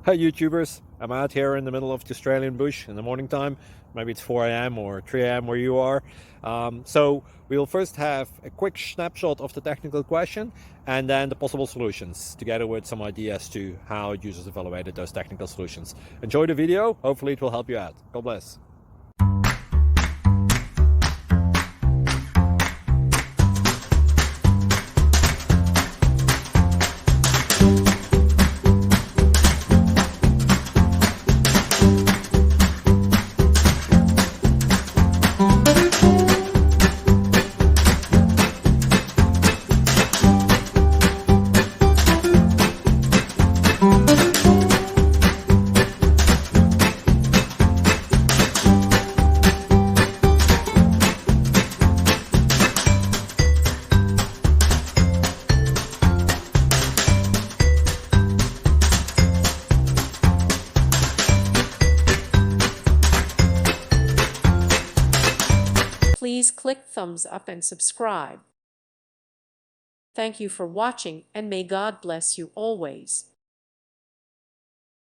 Hi YouTubers, I'm out here in the middle of the Australian bush in the morning time. Maybe it's 4 a.m. or 3 a.m. where you are. So we'll first have a quick snapshot of the technical question and then the possible solutions, together with some ideas to how users evaluated those technical solutions. Enjoy the video, hopefully it will help you out. God bless. Please click thumbs up and subscribe. Thank you for watching, and may God bless you always.